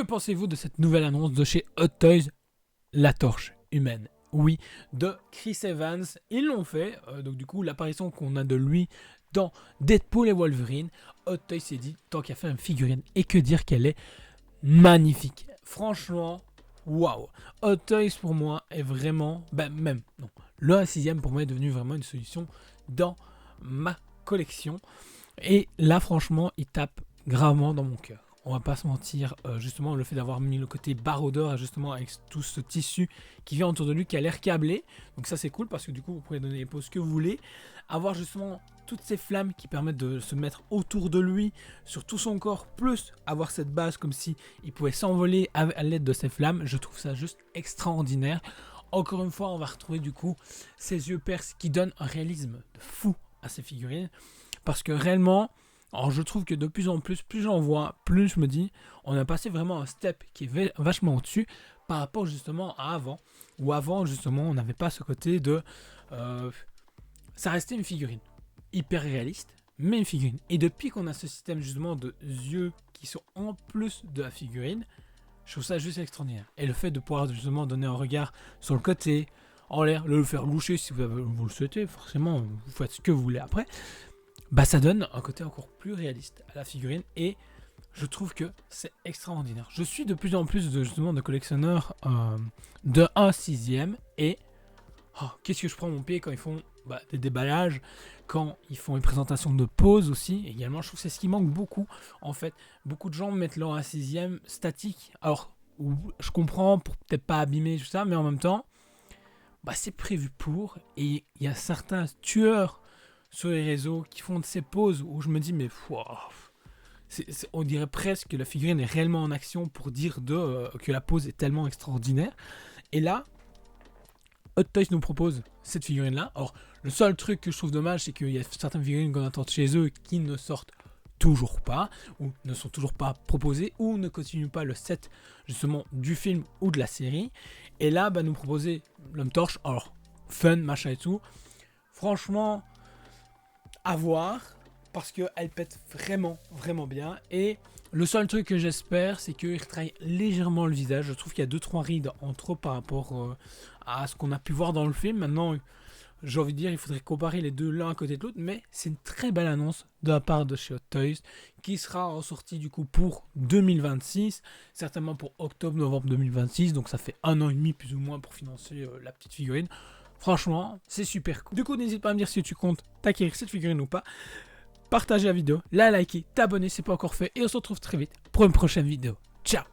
Que pensez-vous de cette nouvelle annonce de chez Hot Toys, la torche humaine? Oui, de Chris Evans. Ils l'ont fait, donc du coup l'apparition qu'on a de lui dans Deadpool et Wolverine, Hot Toys s'est dit tant qu'à faire une figurine, et que dire qu'elle est magnifique. Franchement, waouh. Hot Toys pour moi est vraiment, même non, le 1/6 pour moi est devenu vraiment une solution dans ma collection. Et là franchement il tape gravement dans mon cœur. On va pas se mentir, justement le fait d'avoir mis le côté baroudeur justement avec tout ce tissu qui vient autour de lui qui a l'air câblé, donc ça c'est cool parce que du coup vous pouvez donner les poses que vous voulez, avoir justement toutes ces flammes qui permettent de se mettre autour de lui sur tout son corps, plus avoir cette base comme si il pouvait s'envoler à l'aide de ces flammes. Je trouve ça juste extraordinaire. Encore une fois on va retrouver du coup ces yeux percés qui donnent un réalisme de fou à ces figurines, parce que réellement, alors je trouve que de plus en plus j'en vois, plus je me dis, on a passé vraiment un step qui est vachement au-dessus par rapport justement à avant. Où avant justement on n'avait pas ce côté de... ça restait une figurine hyper réaliste, mais une figurine. Et depuis qu'on a ce système justement de yeux qui sont en plus de la figurine, je trouve ça juste extraordinaire. Et le fait de pouvoir justement donner un regard sur le côté, en l'air, le faire loucher si vous le souhaitez, forcément vous faites ce que vous voulez après, bah ça donne un côté encore plus réaliste à la figurine et je trouve que c'est extraordinaire. Je suis de plus en plus de collectionneurs de 1/6 et qu'est-ce que je prends mon pied quand ils font des déballages, quand ils font une présentation de pose aussi. Également, je trouve que c'est ce qui manque beaucoup. En fait, beaucoup de gens mettent leur 1/6 statique. Alors, je comprends pour peut-être pas abîmer tout ça, mais en même temps, c'est prévu pour. Et il y a certains tueurs sur les réseaux qui font de ces poses où je me dis mais on dirait presque que la figurine est réellement en action pour dire que la pose est tellement extraordinaire. Et là Hot Toys nous propose cette figurine là. Alors le seul truc que je trouve dommage, c'est qu'il y a certaines figurines qu'on attend chez eux qui ne sortent toujours pas, ou ne sont toujours pas proposées, ou ne continuent pas le set justement du film ou de la série. Et là nous proposer l'homme torche, alors fun machin et tout, franchement à voir, parce qu'elle pète vraiment bien. Et le seul truc que j'espère, c'est qu'il retravaille légèrement le visage. Je trouve qu'il y a 2-3 rides en trop par rapport à ce qu'on a pu voir dans le film. Maintenant, j'ai envie de dire, il faudrait comparer les deux l'un à côté de l'autre, mais c'est une très belle annonce de la part de chez Hot Toys, qui sera en sortie du coup pour 2026, certainement pour octobre-novembre 2026, donc ça fait 1 an et demi plus ou moins pour financer la petite figurine. Franchement, c'est super cool. Du coup, n'hésite pas à me dire si tu comptes t'acquérir cette figurine ou pas. Partagez la vidéo, la liker, t'abonner si c'est pas encore fait. Et on se retrouve très vite pour une prochaine vidéo. Ciao!